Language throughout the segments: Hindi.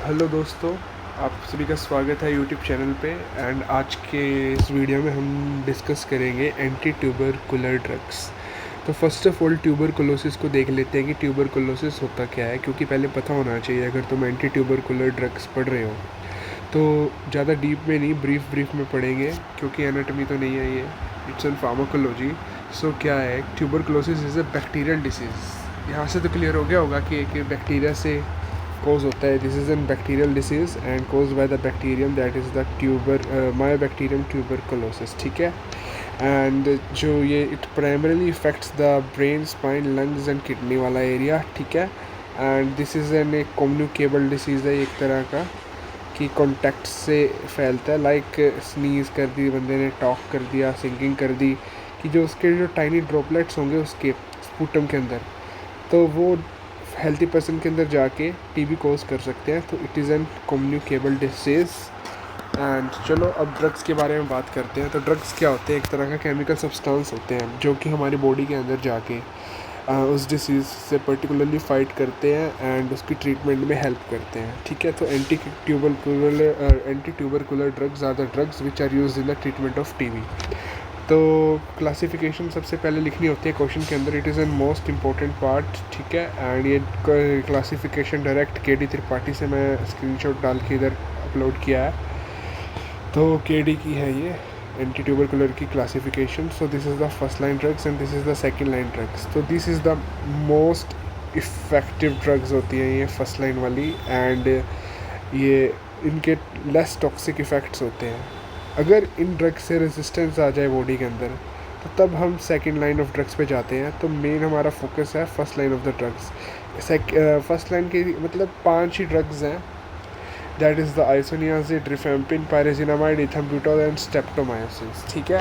हेलो दोस्तों, आप सभी का स्वागत है यूट्यूब चैनल पे। एंड आज के इस वीडियो में हम डिस्कस करेंगे एंटी ट्यूबरकुलर ड्रग्स। तो फर्स्ट ऑफ ऑल ट्यूबरकुलोसिस को देख लेते हैं कि ट्यूबरकुलोसिस होता क्या है, क्योंकि पहले पता होना चाहिए अगर तुम एंटी ट्यूबरकुलर ड्रग्स पढ़ रहे हो। तो ज़्यादा डीप में नहीं, ब्रीफ में पढ़ेंगे, क्योंकि एनाटॉमी तो नहीं है ये, इट्स एन फार्माकोलॉजी। सो क्या है, tuberculosis is a bacterial disease. यहाँ से तो क्लियर हो गया होगा कि एक बैक्टीरिया से कॉज होता है। This is an bacterial disease and cause by the bacterium that is the Mycobacterium tuberculosis. ठीक है। एंड जो ये it primarily effects the brain, spine, lungs and kidney वाला एरिया। ठीक है। एंड दिस इज़ एन एक कम्युनिकेबल डिसीज़ है एक तरह का, कि कॉन्टैक्ट से फैलता है। लाइक स्नीज़ कर दी बंदे ने, टॉक कर दिया, सिंगिंग कर दी, कि जो उसके जो टाइनी ड्रॉपलेट्स होंगे उसके स्पूटम के अंदर, तो वो हेल्थी पर्सन के अंदर जाके टीबी कोज कर सकते हैं। तो it is N communicable disease. And चलो अब ड्रग्स के बारे में बात करते हैं। तो ड्रग्स क्या होते हैं? एक तरह का केमिकल सब्सटेंस होते हैं जो कि हमारी बॉडी के अंदर जाके उस डिसीज़ से पर्टिकुलरली फाइट करते हैं एंड उसकी ट्रीटमेंट में हेल्प करते हैं। ठीक है। तो anti tubercular drugs are the drugs which are used in the treatment of TB. तो क्लासिफिकेशन सबसे पहले लिखनी होती है क्वेश्चन के अंदर, it is an most important part. ठीक है। एंड ये क्लासिफिकेशन डायरेक्ट केडी त्रिपाठी से मैं स्क्रीनशॉट डाल के इधर अपलोड किया है। तो केडी की है ये एंटी ट्यूबरकुलर की classification. So this is the first line drugs and this is the second line drugs. तो this is the most effective drugs होती हैं ये फर्स्ट लाइन वाली। एंड ये इनके लेस टॉक्सिक इफ़ेक्ट्स होते हैं। अगर इन ड्रग्स से रेजिस्टेंस आ जाए बॉडी के अंदर, तो तब हम सेकेंड लाइन ऑफ ड्रग्स पे जाते हैं। तो मेन हमारा फोकस है first line of the drugs. First line की मतलब 5 ही ड्रग्स हैं, that is the isoniazid, rifampin, pyrazinamide, ethambutol and streptomycin. ठीक है।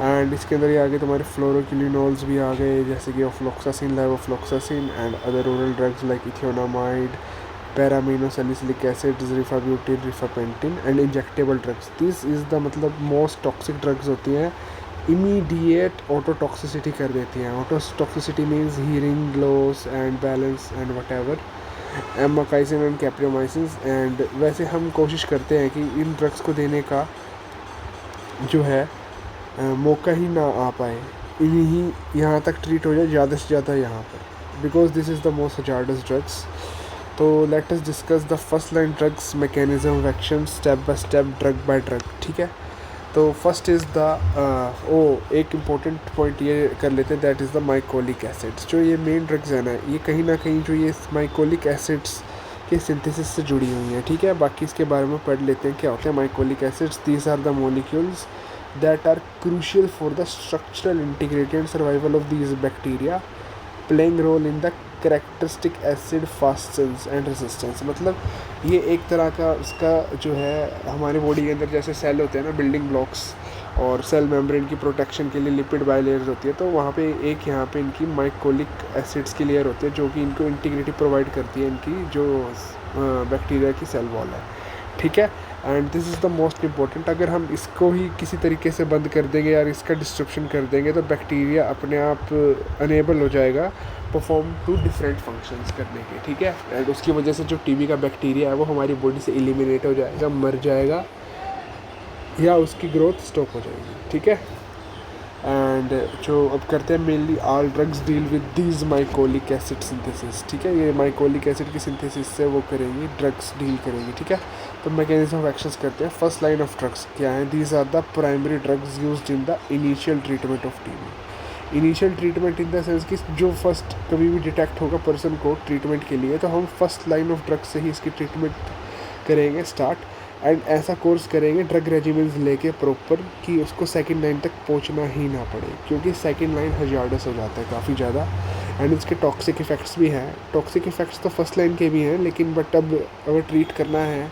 एंड इसके अंदर ये आगे तुम्हारे फ्लोरोक्विनोल्स भी आ गए, जैसे कि ofloxacin, levofloxacin and other oral drugs like ethionamide, para aminosalicylic acid, rifabutin, rifapentine and injectable drugs. This is the मतलब मोस्ट टॉक्सिक ड्रग्स होती हैं, इमीडिएट ऑटोटॉक्सिसिटी कर देती हैं। Ototoxicity means hearing loss and balance and whatever, amikacin and capreomycin. And वैसे हम कोशिश करते हैं कि इन ड्रग्स को देने का जो है मौका ही ना आ पाए, इन्हीं यहाँ तक ट्रीट हो जाए ज़्यादा से ज़्यादा यहाँ पर, because this is the most hazardous drugs. तो let us discuss the first line drugs mechanism of action step by step, drug by drug. ठीक है। तो फर्स्ट इज़ द एक इम्पोर्टेंट पॉइंट ये कर लेते हैं, that is the mycolic acids. जो ये मेन ड्रग्स है ना, ये कहीं ना कहीं जो ये माइकोलिक एसिड्स के सिंथेसिस से जुड़ी हुई हैं। ठीक है। बाकी इसके बारे में पढ़ लेते हैं क्या होते हैं mycolic acids. These are the molecules that are crucial for the structural integrity and survival of these bacteria, playing role in the characteristic acid fastness and resistance। मतलब ये एक तरह का उसका जो है हमारे बॉडी के अंदर जैसे सेल होते हैं ना, बिल्डिंग ब्लॉक्स, और सेल मेम्ब्रेन की प्रोटेक्शन के लिए लिपिड बाइलेयर्स होती है। तो वहाँ पे एक यहाँ पे इनकी माइकोलिक एसिड्स की लेयर होती है जो कि इनको इंटीग्रिटी प्रोवाइड करती है, इनकी जो बैक्टीरिया की सेल वॉल है। ठीक है। And this is the most important. अगर हम इसको ही किसी तरीके से बंद कर देंगे या इसका डिस्ट्रप्शन कर देंगे, तो बैक्टीरिया अपने आप अनेबल हो जाएगा परफॉर्म टू डिफरेंट फंक्शंस करने के। ठीक है। एंड उसकी वजह से जो टीबी का बैक्टीरिया है वो हमारी बॉडी से एलिमिनेट हो जाएगा, मर जाएगा, या उसकी ग्रोथ स्टॉप हो जाएगी। ठीक है। एंड जो अब करते हैं, mainly all drugs deal with these mycolic acid synthesis. ठीक है। ये माइकोलिक एसिड की सिंथेसिस से वो करेंगी, ड्रग्स डील करेंगी। ठीक है। तो मैकेनिज्म ऑफ एक्शंस करते हैं। फर्स्ट लाइन ऑफ ड्रग्स क्या है? These are the primary drugs used in the initial treatment of TB. Initial treatment in the sense कि जो फर्स्ट कभी भी डिटेक्ट होगा पर्सन को ट्रीटमेंट के लिए, तो हम फर्स्ट लाइन ऑफ ड्रग्स से ही इसकी ट्रीटमेंट करेंगे स्टार्ट। एंड ऐसा कोर्स करेंगे ड्रग रेजिमेंट्स लेके प्रॉपर, कि उसको सेकंड लाइन तक पहुंचना ही ना पड़े, क्योंकि सेकंड लाइन हजार्डस हो जाता है काफ़ी ज़्यादा। एंड इसके टॉक्सिक इफ़ेक्ट्स भी हैं। टॉक्सिक इफ़ेक्ट्स तो फर्स्ट लाइन के भी हैं, लेकिन बट अब अगर ट्रीट करना है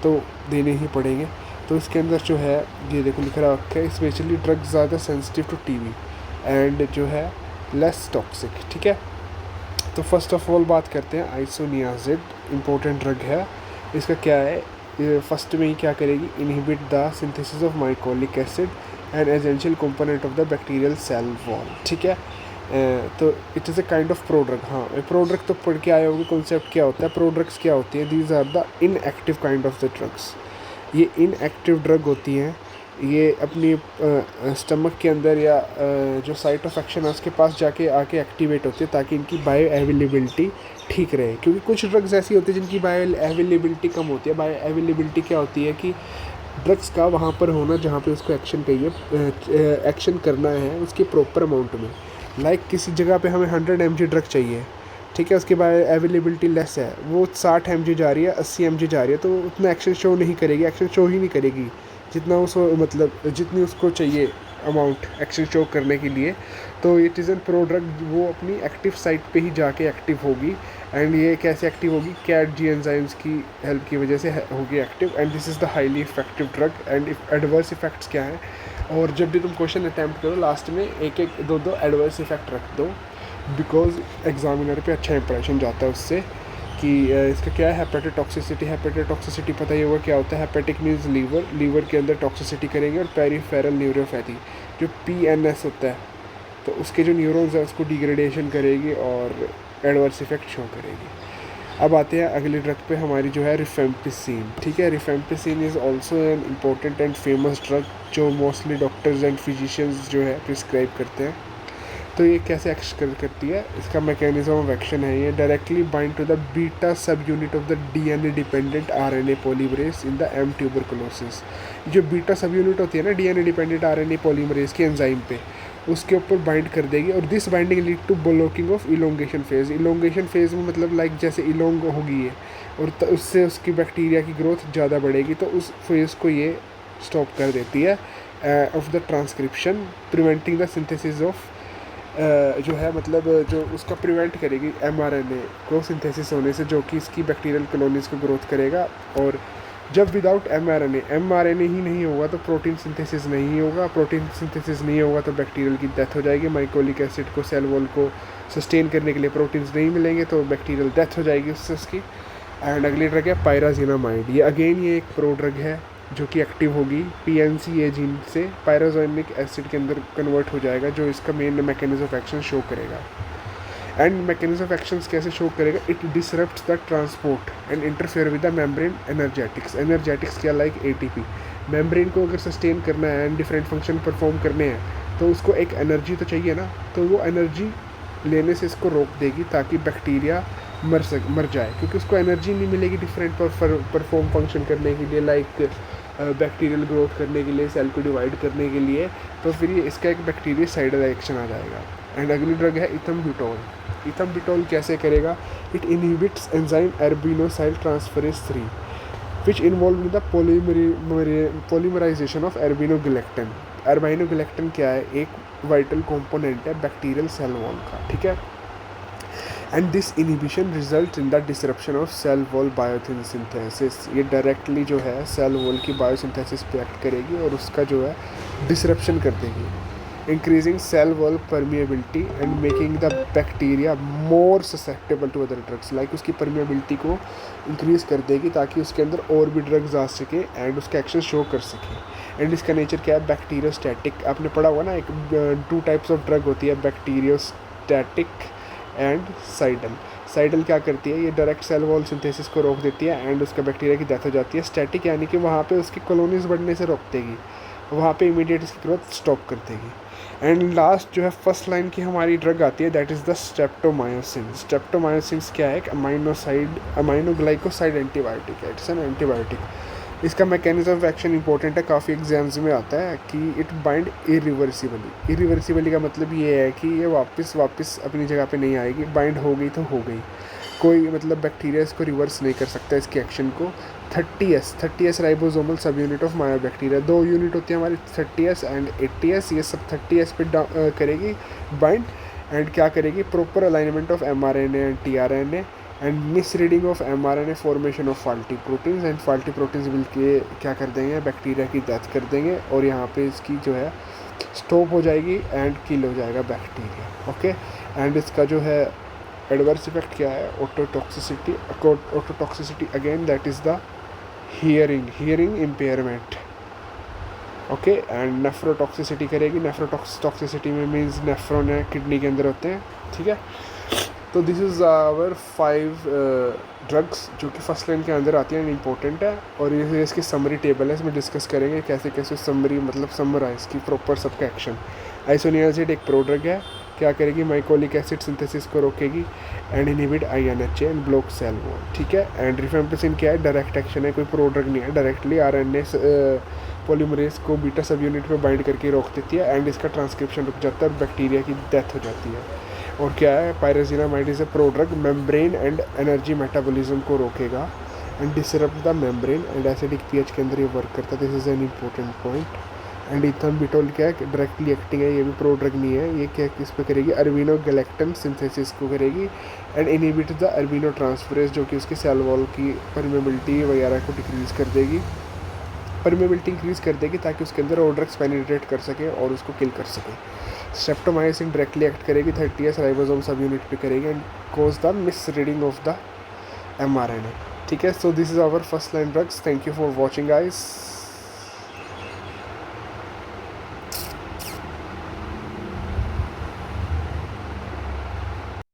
तो देने ही पड़ेंगे। तो इसके अंदर जो है ये देखो लिख रखा है, स्पेशली ड्रग्स ज़्यादा सेंसिटिव टू टीबी एंड जो है लेस टॉक्सिक। ठीक है। तो फर्स्ट ऑफ ऑल बात करते हैं आइसोनियाजिड, इम्पोर्टेंट ड्रग है। इसका क्या है, फर्स्ट में ही क्या करेगी, inhibit the synthesis of mycolic acid and essential component of the bacterial cell wall. ठीक है। तो it is a kind of prodrug. हाँ, प्रोड्रग तो पढ़ के आए होंगे, कॉन्सेप्ट क्या होता है, प्रोड्रग्स क्या होती है। These are the inactive kind of the drugs. ये इनएक्टिव ड्रग होती हैं, ये अपनी स्टमक के अंदर या जो साइट ऑफ एक्शन है उसके पास जाके आके एक्टिवेट होती है ताकि इनकी बायो अवेलेबिलिटी ठीक रहे। क्योंकि कुछ ड्रग्स ऐसी होती है जिनकी बायो अवेलेबिलिटी कम होती है। बायो अवेलेबिलिटी क्या होती है कि ड्रग्स का वहाँ पर होना जहाँ पे उसको एक्शन चाहिए, एक्शन करना है उसके प्रॉपर अमाउंट में। लाइक किसी जगह पे हमें 100 mg ड्रग चाहिए, ठीक है, उसके बाद अवेलेबिलिटी लेस है, वो 60 mg जा रही है, 80 mg जा रही है, तो उतना एक्शन शो नहीं करेगी, एक्शन शो ही नहीं करेगी जितना उसको मतलब जितनी उसको चाहिए अमाउंट एक्शन शो करने के लिए। तो it is N pro drug, वो अपनी एक्टिव साइट पे ही जाके एक्टिव होगी। एंड ये कैसे एक्टिव होगी, कैट जी एंजाइम्स की हेल्प की वजह से होगी active. And this is the highly effective drug. And adverse effects क्या हैं, और जब भी तुम क्वेश्चन अटैम्प्ट करो लास्ट में एक एक दो दो एडवर्स इफेक्ट रख दो, बिकॉज एग्जामिनर पे अच्छा इंप्रेशन जाता है उससे कि इसका क्या है हेपेटोटॉक्सिसिटी। हेपेटोटॉक्सिसिटी पता ही होगा क्या होता है। हेपेटिक मीन्स लीवर, लीवर के अंदर टॉक्सिसिटी करेंगे। और पेरिफेरल न्यूरोपैथी जो PNS होता है, तो उसके जो न्यूरॉन्स है उसको डिग्रेडेशन करेगी और एडवर्स इफेक्ट शो करेगी। अब आते हैं अगले ड्रग पे हमारी जो है रिफेम्पिसिन, ठीक है। Rifampicin is also an important and famous drug जो मोस्टली डॉक्टर्स एंड फिजिशियंस जो है प्रिस्क्राइब करते हैं। तो ये कैसे एक्शन करती है, इसका मैकेनिज्म ऑफ एक्शन है, ये directly bind to the beta subunit of the DNA dependent RNA polymerase in the M tuberculosis. जो बीटा सब यूनिट होती है ना DNA डिपेंडेंट RNA पॉलीमरेज की एंजाइम पे, उसके ऊपर बाइंड कर देगी। और this binding lead to blocking of elongation phase. Elongation phase में मतलब लाइक जैसे इलोंग होगी ये, और उससे उसकी बैक्टीरिया की ग्रोथ ज़्यादा बढ़ेगी, तो उस फेज को ये स्टॉप कर देती है of the transcription, preventing the synthesis of जो है मतलब जो उसका प्रिवेंट करेगी mRNA को सिंथेसिस होने से, जो कि इसकी बैक्टीरियल कॉलोनीज़ को ग्रोथ करेगा। और जब विदाउट mRNA ही नहीं होगा तो प्रोटीन सिंथेसिस नहीं होगा, प्रोटीन सिंथेसिस नहीं होगा तो बैक्टीरियल की डेथ हो जाएगी। माइकोलिक एसिड को सेल वॉल को सस्टेन करने के लिए प्रोटीन्स नहीं मिलेंगे तो बैक्टीरियल डेथ हो जाएगी उससे उसकी। एंड अगली ड्रग है पायराजिनामाइड। ये अगेन ये एक प्रो ड्रग है जो कि एक्टिव होगी PNCA जीन से पायराजोनिक एसिड के अंदर कन्वर्ट हो जाएगा, जो इसका main mechanism of action show करेगा। एंड मैकेनिज्म ऑफ एक्शन कैसे शो करेगा, it disrupts the transport and interfere with the membrane energetics. Energetics क्या, लाइक ATP। मेम्ब्रेन को अगर सस्टेन करना है एंड डिफरेंट फंक्शन परफॉर्म करने हैं तो उसको एक एनर्जी तो चाहिए ना, तो वो एनर्जी लेने से इसको रोक देगी ताकि बैक्टीरिया मर जाए, क्योंकि उसको एनर्जी नहीं मिलेगी डिफरेंट परफॉर्म फंक्शन करने के लिए, लाइक बैक्टीरियल ग्रोथ करने के लिए, सेल को डिवाइड करने के लिए। तो फिर ये इसका एक बैक्टीरियासाइडल एक्शन आ जाएगा। एंड अगली ड्रग है इथम्ब्यूटोल। इथम्ब्यूटोल कैसे करेगा, it inhibits enzyme arabinosyl transferase 3 which involve in the polymerization of arabinogalactan. Arabinogalactan क्या है, एक वाइटल कंपोनेंट है बैक्टीरियल सेल वॉल का, ठीक है। And this inhibition result in the disruption of cell wall biosynthesis. ये डायरेक्टली जो है सेल वॉल की बायोसिंथेसिस पे एक्ट करेगी और उसका जो है डिसरप्शन कर देगी, increasing cell wall permeability and making the bacteria more susceptible to other drugs. Like उसकी परमिएबिलिटी को इंक्रीज़ कर देगी ताकि उसके अंदर और भी ड्रग्स आ सके एंड उसका एक्शन शो कर सके। एंड इसका नेचर क्या है, बैक्टीरियोस्टैटिक। आपने पढ़ा हुआ ना, एक 2 टाइप्स ऑफ ड्रग होती है, बैक्टीरियोस्टैटिक एंड साइडल। साइडल क्या करती है, ये डायरेक्ट सेल वॉल सिंथेसिस को रोक देती है एंड उसका बैक्टीरिया की डेथ हो जाती है। स्टैटिक यानी कि वहाँ पे उसकी कॉलोनीज बढ़ने से रोक देगी, वहाँ पे इमीडिएट इसकी ग्रोथ स्टॉप कर देगी। एंड लास्ट जो है फर्स्ट लाइन की हमारी ड्रग आती है, दैट इज़ द स्ट्रेप्टोमायोसिन। स्ट्रेप्टोमायोसिन क्या है, एक अमाइनोग्लाइकोसाइड एंटीबायोटिक है, इट्स एन एंटीबायोटिक। इसका मैकेनिज्म ऑफ एक्शन इंपॉर्टेंट है, काफ़ी एग्जाम्स में आता है कि इट बाइंड इरिवर्सिबली। इरिवर्सिबली का मतलब ये है कि ये वापस अपनी जगह पे नहीं आएगी, बाइंड हो गई तो हो गई, कोई मतलब बैक्टीरिया इसको रिवर्स नहीं कर सकता इसके एक्शन को। 30S राइबोसोमल सब यूनिट ऑफ मायोबैक्टीरिया, 2 यूनिट होती है हमारी 30S एंड 80S। ये सब 30S पे करेगी बाइंड एंड क्या करेगी, proper alignment of mRNA and tRNA and misreading of mRNA, formation of faulty proteins and faulty proteins मिल के क्या कर देंगे, बैक्टीरिया की डेथ कर देंगे और यहाँ पे इसकी जो है स्टॉप हो जाएगी एंड किल हो जाएगा बैक्टीरिया। ओके, एंड इसका जो है एडवर्स इफेक्ट क्या है, ototoxicity again, that is the hearing impairment. Okay. And nephrotoxicity करेगी। नेफ्रोटॉक्सिसिटी में मीन्स नेफ्रॉन है किडनी के अंदर होते हैं, ठीक है। तो दिस इज़ आवर 5 ड्रग्स जो कि फर्स्ट लाइन के अंदर आती हैं, इंपॉर्टेंट है। और ये इसकी समरी टेबल है, इसमें डिस्कस करेंगे कैसे कैसे समरी मतलब समराइज की प्रॉपर सबका एक्शन। आइसोनियाजिड एक प्रोड्रग है, क्या करेगी, माइकोलिक एसिड सिंथेसिस को रोकेगी and inhibit INHA and block cell wall, ठीक है। एंड रिफेम्पिसिन क्या है, डायरेक्ट एक्शन है, कोई प्रोड्रग नहीं है, डायरेक्टली RNA पॉलीमरेज को बीटा सब यूनिट पे बाइंड करके रोक देती है एंड इसका ट्रांसक्रिप्शन रुक जाता है और बैक्टीरिया की डेथ हो जाती है। और क्या है, pyrazinamide is a prodrug, membrane and energy metabolism को रोकेगा and disrupt the membrane and acidic pH के अंदर ये वर्क करता है। This is an important point. And ethambutol क्या है, डायरेक्टली एक्टिंग है, ये भी प्रोड्रग नहीं है। ये क्या किस पे करेगी, अरबिनो गैलेक्टन सिंथेसिस को करेगी एंड इनहिबिट द अरबिनो ट्रांसफरेज जो कि उसकी सेल वॉल की परमेबिलिटी वगैरह को डिक्रीज कर देगी, परमेबिलिटी इंक्रीज कर देगी ताकि उसके अंदर और ड्रग्स पेनिट्रेट कर सके और उसको किल कर सके। स्ट्रेप्टोमाइसिन डायरेक्टली एक्ट करेगी, 30S राइबोसोम सब यूनिट पे करेगी and cause the misreading of the mRNA, ठीक है। So this is our first line drugs. Thank you for watching guys.